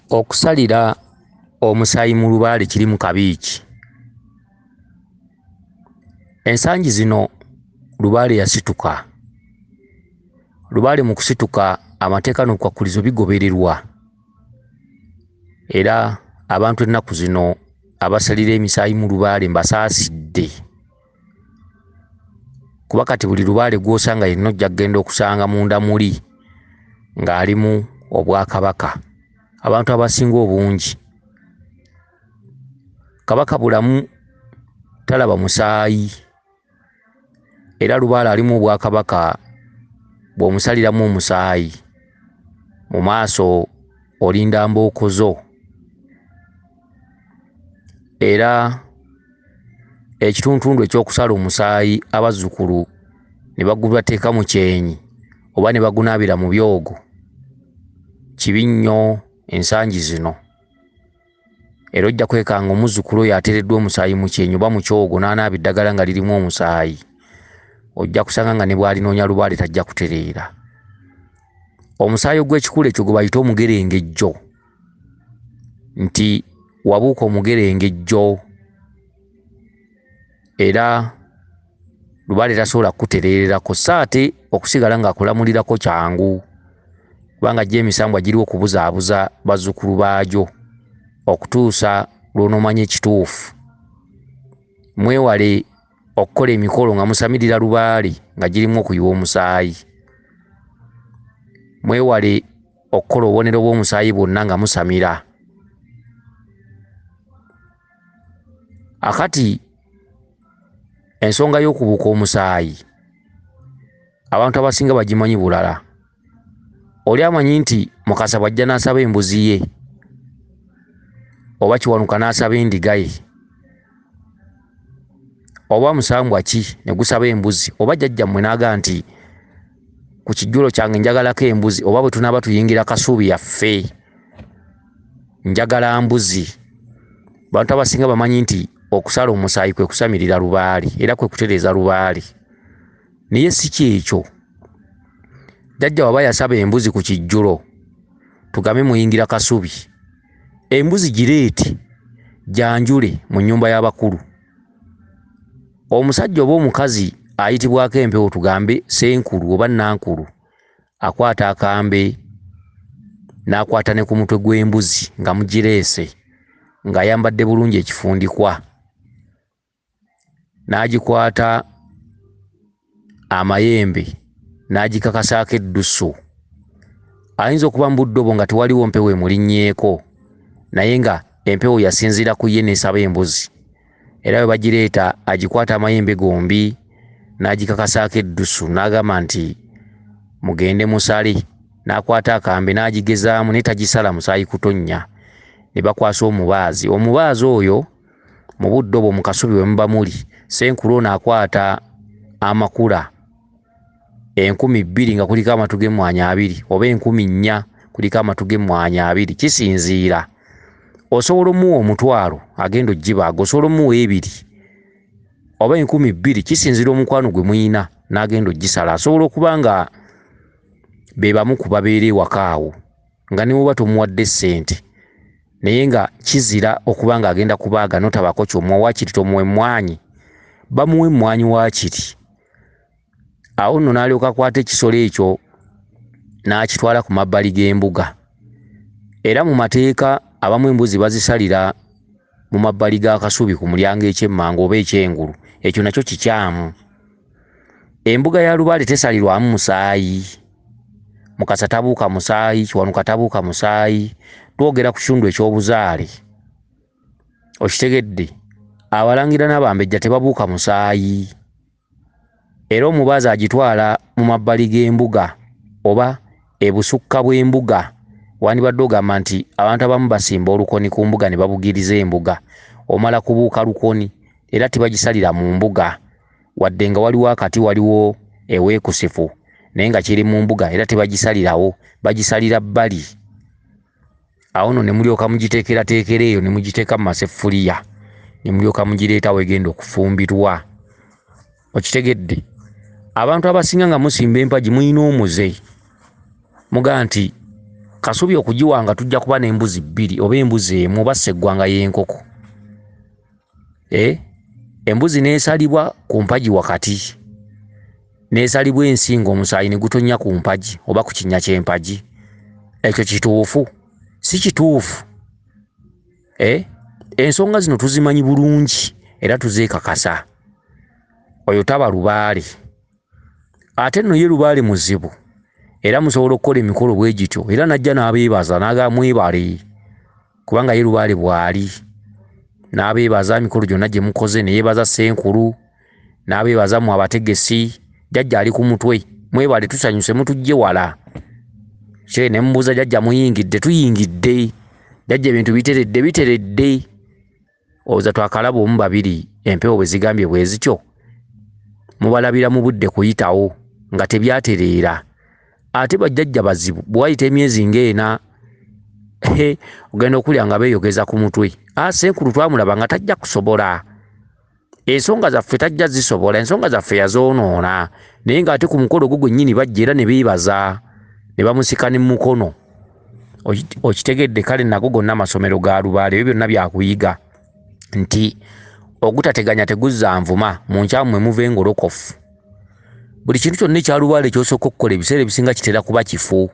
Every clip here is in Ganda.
Okusalira omusayi mu Lubaale kirimu kabi ki? Ensangi zino Lubaale yasituka. Lubaale mu kusituka amateeka n'obukwakkulizo bigobererwa. Era abantu ennaku zino abasalira emisayi mu Lubaale mbasaasidde. Kuba kati buli Lubaale gw'osanga yenna ojja kugenda okusanga munda muli ng'alimu Obwakabaka. Abantu abasinga obungi Kabaka bulamu talaba musaayi. Era Lubaale alimu Obwakabaka bw'omusaliramu omusaayi mu maaso olinda mbooko zo. Era ekituntundu eky'okusala omusaayi abazzukulu ne bagubateeka mu kyenyi oba ne bagunaabira mu byogo kibi nnyo ensangi zino. Era ojja kwekanga omuzzukulu oyo ateereddwa omusaayi mu kyenyi oba mu kyogo n'anaaba eddagala nga lirimu omusaayi, ojja kusanga nga ne bw'alinoonya Lubaale tajja kutereera. Omusaayi ogw'ekikula ekyo gwe bayita omugerengejjo, nti wabuuka omugerengejjo. Era Lubaale tasobola kukutereererako so ate okusigala ng'akulamulirako kyangu kubanga ajja emisambwa giriwo okubuzaabuza bazzukulu baagyo okutuusa lw'onoomanya ekituufu. Mwewale okukola emikolo nga musamirira Lubaale nga girimu okuyiwa omusaayi. Mwewale okukola obubonero bw'omusaayi bwonna nga musamira. Akati ensonga y'okubuuka omusaayi abantu abasinga bagimanyi bulala. Oli amanyi nti Mukasa bw'ajja n'asaba embuzi ye oba Kiwanuka n'asaba endiga ye oba musambwa ki ne gusaba embuzi oba jjajjammwe n'aga nti ku kijjulo kyange njagalako embuzi oba bwe tunaaba tuyingira Kasubi yaffe njagala mbuzi, abantu abasinga bamanyi nti okusala omusaayi kwe kusamirira Lubaale era kwe kutereeza Lubaale. Naye si kyekyo. Jjajja waba yasaba embuzi ku kijjulo tugambe muyingira Kasubi, embuzi gireete janjule mu nnyumba y'abakulu. Omusajja oba omukazi ayitibwako empewo tugambe Senkulu oba Nankulu akwata akambe n'akwata ne ku mutwe gw'embuzi nga mugireese ng'ayambadde bulungi ekifundikwa, n'agikwata amayembe n'agikakasaako eddusu. Ayinza okuba mu budde obwo nga tewaliwo mpewo emulinnyeeko naye nga empewo yasinziira ku ye n'esaba embuzi. Era bwe bagireeta agikwata amayembe gombi n'agikakasaako eddusu n'agamba nti mugende musale, n'akwata akambe n'agigezaamu naye tagisala musaayi kutonnya. Ne bakwasa omubaazi. Omubaazi oyo mu budde obwo mu Kasubi we muba muli, Senkulu ono akwata amakula 2,000 nga kuliko amatu g'emmwanyi 2 oba 4,000 kuliko amatu g'emmwanyi 2, kisinziira. Osobola omuwa 1,000 agenda ogibaaga, osobola omuwa 2 oba 2,000, kisinziira omukwano gwe muyina n'agenda ogisala. Asobola okuba nga be bamu ku babeera ewaka awo nga ne woba tomuwadde ssente naye nga kizira okuba nga agenda kubaaga n'otabaako ky'omuwa. Waakiri tomuwa emmwanyi, bamuwa emmwanyi waakiri. Awo nno n'alyoka akwata ekisolo ekyo n'akitwala ku mabbali g'embuga. Era mu mateeka abamu embuzi bazisalira mu mabbali ga Kasubi ku mulyango eky'emmango oba eky'engulu. Ekyo nakyo kikyamu. Embuga ya Lubaale tesalirwamu musaayi. Mukasa tabuuka musaayi, Kiwanuka tabuuka musaayi. Twogera ku kitundu eky'obuzaale. Okitegedde? Abalangira n'Abambejja tebabuuka musaayi. Era omubaazi agitwala mu mabbali g'embuga oba ebusukka bw'embuga. Wandibadde ogamba nti abantu abamu basimba olukoni ku mbuga ne babugiriza embuga. Omala kubuuka lukoni era tebagisalira mu mbuga wadde nga waliwo akati, waliwo eweekusifu naye nga kiri mu mbuga era tebagisalirawo, bagisalira bbali. Awo nno ne mulyoka mugiteekerateekera eyo ne mugiteeka mu maseffuliya ne mulyoka mugireetawo egenda okufumbirwa. Okitegedde? Abantu abasinga nga musimba empagi muyina omuze. Muga nti Kasubi okugiwanga tujja kuba n'embuzi 2 oba embuzi emu oba sseggwanga y'enkoko. Embuzi neesalibwa ku mpagi wakati, neesalibwa ensingo omusaayi ne gutonya ku mpagi oba ku kinnya ky'empagi. Ekyo kituufu? Si kituufu. Ensonga zino tuzimanyi bulungi era tuzeekakasa. Oyo taba Lubaale. Ate nno ye Lubaale muzibu era musobola okukola emikolo bwe gityo era najja n'abeebaza n'agamba mwebale kubanga ye Lubaale bw'ali. N'abeebaza emikolo gyonna gye mukoze, ne yeebaza Ssenkulu, n'abeebaza mu abategesi. Jjajja ali ku mutwe, mwebale tusanyuse mutujje wala. Kye ne mubuuza jjajja muyingidde, tuyingidde. Jjajja ebintu biteredde. Oza twakalaba omu 2 empewo bwe zigambye bwe zityo. Mubalabira mu budde kuyitawo nga tebyatereera. Ate bajjajja bazibu bwayita emyezi ng'ena ogenda okulya nga beeyogeza ku mutwe. Ssenkulu twamulaba nga tajja kusobola. Ensonga zaffe tajja zisobola, ensonga zaffe yazoonoona. Naye ng'ate ku mukolo gwo gwennyini bajja era ne beebaza ne bamusika ne mu mukono. Okitegedde? Kale nago gonna amasomero ga Lubaale ebyo byonna byakuyiga nti ogutateganya teguzza nvuma, mu nkyamu mwe muva engolokofu. Buli kintu kyonna ekya Lubaale ky'osooka okukola ebiseera ebisinga kitera kuba kifu.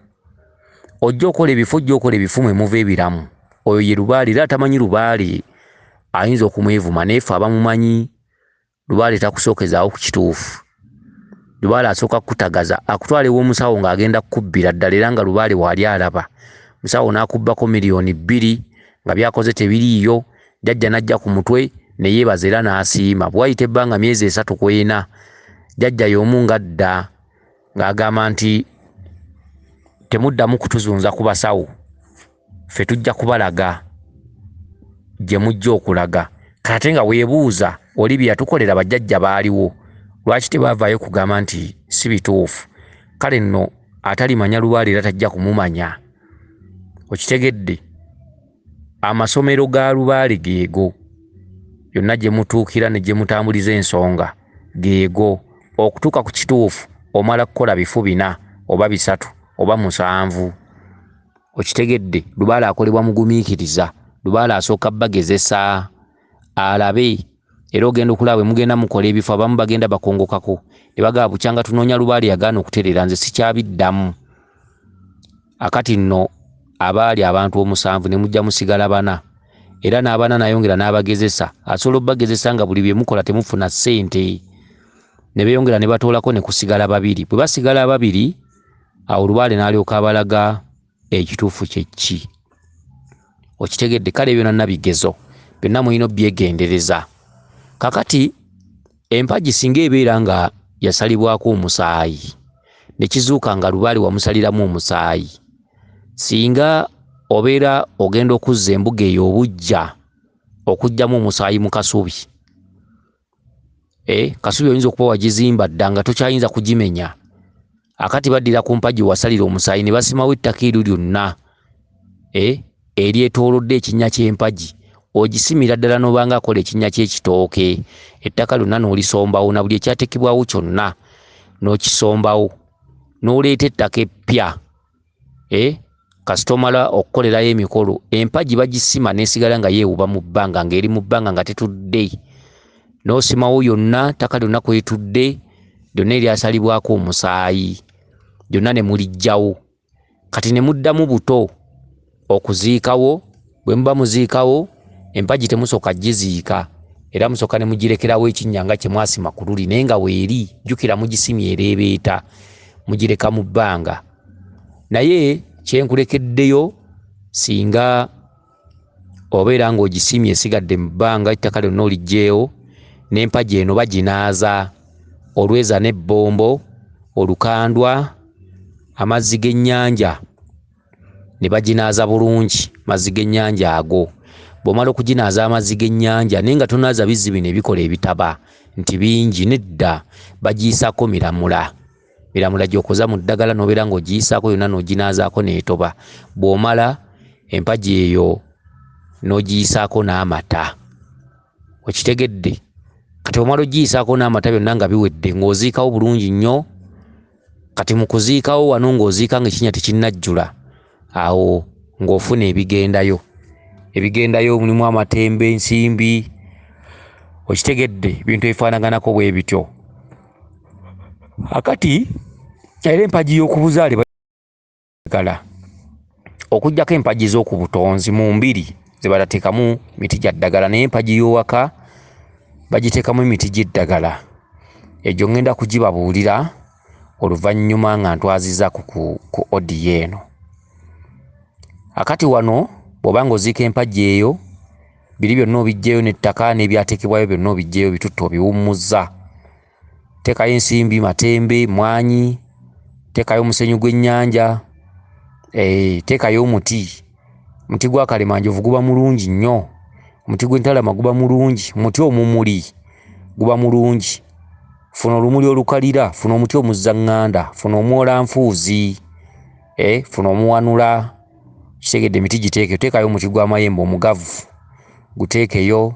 Ojja okola ebifu, ojja okola ebifu mwe muva ebiramu. Oyo ye Lubaale era atamanyi Lubaale ayinza okumwevuma naye ffe abamumanyi. Lubaale takusokezaawo ku kituufu. Lubaale asooka kukutagaza akutwala ew'omusawo ng'agenda kukubbira ddala era nga Lubaale waali alaba. Musawo n'akubbako miliyoni 2 nga byakoze tebiriiyo. Jjajja n'ajja ku mutwe ne yeebaza era n'asiima. Bwayita ebbanga myezi 3 ku 4 jjajja y'omu ng'adda ng'agamba nti temuddamu kutuzunza ku basawo, ffe tujja kubalaga gye mujja okulaga. Kate nga weebuuza oli bye yatukolera bajjajja baaliwo, lwaki tebaavaayo kugamba nti si bituufu? Kale nno atalimanya Lubaale era tajja kumumanya. Okitegedde? Amasomero ga Lubaale geego, yonna gye mutuukira ne gye mutambuliza ensonga geego. Okutuuka ku kituufu omala kukola bifu 4 oba 3 oba 7. Okitegedde? Lubaale akolebwa mugumiikiriza. Lubaale asooka bagezesa alabe era ogenda okulaba bwe mugenda mukola ebifu abamu bagenda bakongokako ne bagaba bukyanga tunoonya Lubaale yagaana okutereera, nze sikyabiddamu. Akati nno abaali abantu 7 ne mujja musigala 4 era n'abana nayongera n'abagezesa. Asobola obbagezesa nga buli bye mukola temufuna ssente. Ne beeyongera ne batoolako ne kusigala 2. Bwe basigala 2 awo Lubaale n'alyoka abalaga ekituufu kye ki. Okitegedde? Kale ebyo byonna bigezo, byonna mulina obyegendereza. Kakati empagi singa ebeera nga yasalibwako omusaayi ne kizuuka nga Lubaale wamusaliramu omusaayi, singa obeera ogenda okuzza embuga eyo obujja okuggyamu omusaayi mu Kasubi, Kasubi oyinza okuba wagizimba dda nga tokyayinza kugimenya. Akati baddira ku mpagi wasalira omusaayi ne basimawo ettaka eryo lyonna eryetoolodde ekinnya ky'empagi. Ogisimira ddala n'obanga akola ekinnya ky'ekitooke, ettaka lyonna n'olisombawo na buli ekyatekebwawo kyonna n'okisombawo, n'oleeta ettaka eppya. Kasita omala okukolerayo emikolo, empagi bagisima n'esigala nga yeewuba mu bbanga, ng'eri mu bbanga nga tetudde. N'osimawo yonna, ttaka lyonna kwetudde, lyonna eryasalibwako omusaayi, lyonna ne muliggyawo. Kati ne muddamu buto okuziikawo. Bwe muba muziikawo, empagi temusooka giziika era musooka ne mugirekerawo ekinnya nga kye mwasima ku luli, naye nga weeri jjukira mugisimye ereebeeta, mugireka mu bbanga. Naye kyenkulekeddeyo, singa obeera ng'ogisimye esigadde mu bbanga, ettaka lyonna oliggyeewo, n'empagi eno baginaaza olweza n'ebbombo, olukandwa, amazzi g'ennyanja ne baginaaza bulungi. Mazzi g'ennyanja ago bw'omala okuginaaza amazzi g'ennyanja, naye nga tonaaza bizzi bino ebikola ebitaba nti bingi, nedda, bagiyisaako miramula. Miramula gy'okoza mu ddagala n'obeera ng'ogiyisaako yonna n'oginaazaako n'etoba. Bw'omala empagi eyo n'ogiyisaako n'amata. Okitegedde? Kati omala ogiyisaako n'amata byonna nga biwedde, ng'oziikawo bulungi nnyo. Kati mu kuziikawo wano ng'oziika ng'ekinnya tekinnajjula, awo ng'ofuna ebigendayo mulimu amatembe, ensimbi, okitegedde, ebintu ebifaanaganako bwe bityo. Akati era empagi y'okubuzaale bagala okuggyako empagi z'oku butonzi mu mbiri ze batateekamu miti gya ddagala, naye empagi y'owaka bagiteekamu emiti gy'eddagala. Egyo ngenda kugibabuulira oluvannyuma nga ntwaziza ku odiyo eno. Akati wano bw'oba ng'oziika empagi eyo, biri byonna obiggyeyo n'ettaka n'ebyateekebwayo byonna obiggyeyo bitutte obiwummuzza. Teekayo ensimbi, matembe, mwanyi, teekayo omusenyu gw'ennyanja, teekayo omuti gwa kalemanjovu guba mulungi nnyo, omuti gw'entalama guba mulungi, omuti omumuli guba mulungi. Funa olumuli olukalira, funa omuti omuzzaŋŋanda, funa omwolanfuuzi, funa omuwanula. Kitegedde emiti giteekeyo. Teekayo omuti gw'amayembe omugavu guteekeyo,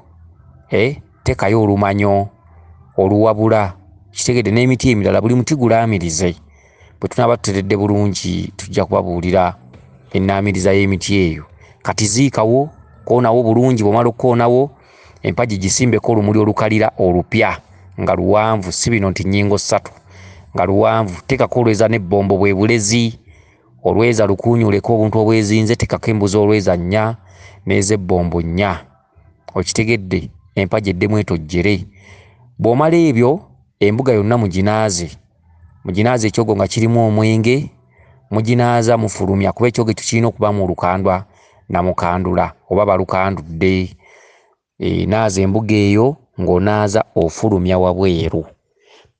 teekayo olumanyo, oluwabula. Kitegedde n'emiti emirala, buli muti gulaamirize. Bwe tunaaba tuteredde bulungi tujja kubabuulira ennaamiriza y'emiti eyo. Kati ziikawo, koonawo bulungi, bw'omala okukoonawo empagi gisimbeko olumuli olukalira olupya nga luwanvu, si bino nti nnyingo ssatu, nga luwanvu. Teekako olweza n'ebbombo bwe bulezi, olweza lukuunyuuleko obuntu obwezinze, teekako embuzi olweza 4 n'ez'ebbombo 4. Okitegedde, empagi eddemu etojjere. Bw'omala ebyo, embuga yonna muginaaze ekyogo nga kirimu omwenge, muginaaza mufulumya, kuba ekyogo ekyo kirina okuba mu lukandwa na mukandula oba balukandudde. Naaza embuga eyo ng'onaaza ofulumya wabweru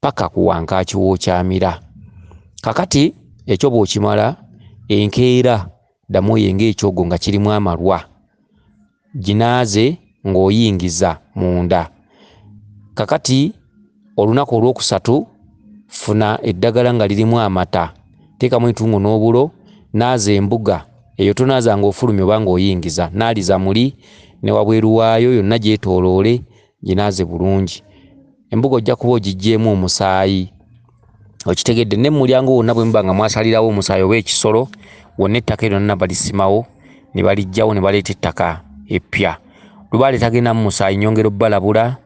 paka ku wankaaki w'okyamira. Kakati ekyo bw'okimala, enkeera ddamu oyenga ekyogo nga kirimu amalwa, ginaaze ng'oyingiza munda. Kakati olunaku olwokusatu funa eddagala nga lirimu amata, teekamu entungo n'obulo, naaza embuga eyo, tonaaza ng'ofulumya oba ng'oyingiza, naaliza muli ne wabweru waayo yonna gyetooloole, ginaaze bulungi. Embuga ojja kuba ogiggyeemu omusaayi. Okitegedde, ne mu mulyango wonna bwe muba nga mwasalirawo omusaayi oba ekisolo, wonna ettaka eryo nonna balisimawo ne baliggyawo ne baleeta ettaka eppya. Lubaale tagenda mu musaayi, nyongera obbalabula,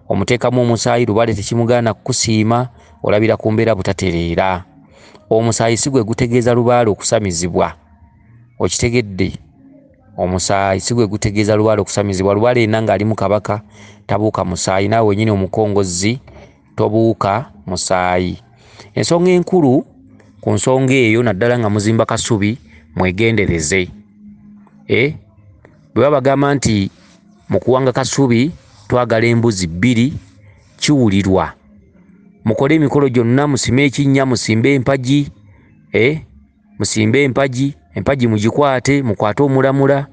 omuteekamu omusaayi, Lubaale tekimugaana kukusiima, olabira ku mbeera butatereera. Omusaayi si gwe gutegeeza Lubaale okusamizibwa. Okitegedde, omusaayi si gwe gutegeeza Lubaale okusamizibwa. Lubaale yenna ng'ali mu kabaka tabuuka musaayi, naawe wennyini omukongozzi tobuuka musaayi. Ensonga enkulu ku nsonga eyo, naddala nga muzimba kasubi, mwegendereze. Bwe bagamba nti mu kuwanga kasubi twagala embuzi 2, kiwulirwa. Mukole emikolo gyonna, musime ekinnya, musimbe empagi, musimbe empagi mugikwate, mukwate omulamula,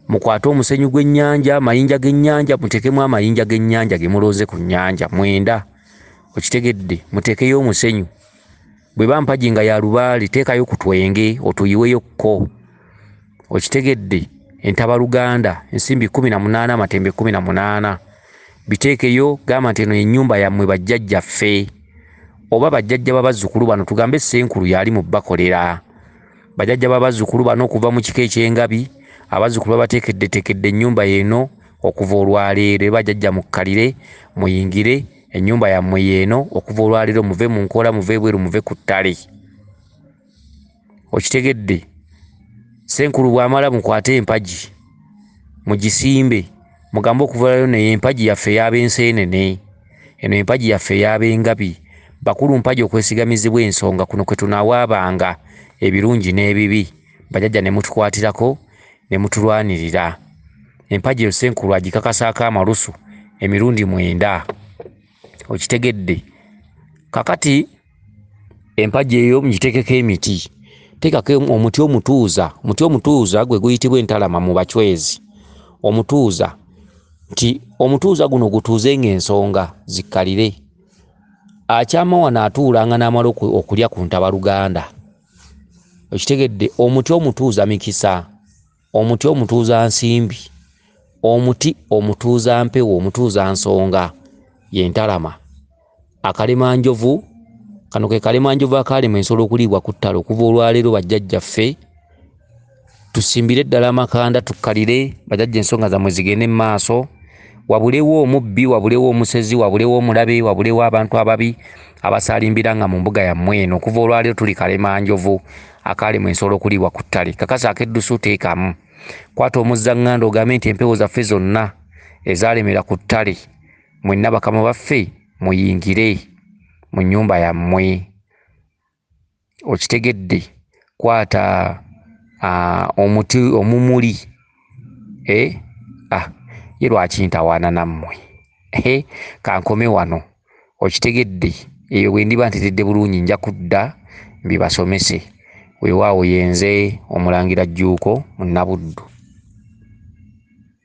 mukwate omusenyu gw'ennyanja, amayinja g'ennyanja, muteekemu amayinja g'ennyanja ge mulooze ku nnyanja 9. Okitegedde, muteekeyo omusenyu. Bwe ba mpagi nga ya Lubaale, teekayo ku twenge otuyiweyokko. Okitegedde, entabaluganda ensimbi 18, amatembe 18 biteekeyo. Gamba nti eno ennyumba yammwe bajjajjaffe oba bajjajja babazzukulu bano, tugambe Ssenkulu yali mu bakolera. Bajjajja babazzukulu bano okuva mu kika eky'engabi, abazzukulu babateekeddeteekedde ennyumba yeeno okuva olwaleero. Bajjajja mukkalire, muyingire, ennyumba yammwe yeeno okuva olwaleero, muve mu nkola, muve bweru, muve ku ttale. Okitegedde, Ssenkulu bw'amala mukwate empagi mugisimbe, mugambe okuvaayo naye empagi yaffe ey'ab'enseenene, eno empagi yaffe ey'ab'engabi. Bakulu mpagi okwesigamizibwa ensonga kuno kwe tunaawaabanga ebirungi n'ebibi, bajjajja ne mutukwatirako ne mutulwanirira. Empagi eyo Ssenkulu agikakasaako amalusu emirundi 9. Okitegedde, kakati empagi eyo mugiteekeko emiti. Teekako omuti omutuuza. Omuti omutuuza gwe guyitibwa entalama mu bacwezi. Omutuuza, nti omutuuza guno gutuuze ng'ensonga zikkalire. Akyama wano atuulanga n'amala okulya ku ntabaluganda. Okitegedde, omuti omutuuza mikisa, omuti omutuuza nsimbi, omuti omutuuza mpewo, omutuuza nsonga y'entalama. Akalemanjovu, kano ke kalemanjovu akalema ensolo okuliibwa ku ttale okuva olwaleero bajjajjaffe tusimbire ddala amakanda tukkalire bajajja ensonga zammwe zigende mu maaso. Wabulewo omubbi, wabulewo omusezi, wabulewo omulabe, wabulewo abantu ababi abasalimbira nga mu mbuga yammwe eno. Okuva olwaleero tuli kalemanjovu akaali mu ensolo okuliibwa ku ttale. Kakasa ak'eddusu teekamu. Kwata omuzzaŋŋanda ogambe nti empewo zaffe zonna ezalemera ku ttale mwenna bakama baffe muyingire mu nnyumba yammwe. Okitegedde? Kwata omuti omumuli ye lwaki ntawaana nammwe kankome wano. Okitegedde? Eyo bwe ndiba nteredde bulungi nja kudda mbibasomese. Weewaawo yenze Omulangira Jjuuko Munnabuddu.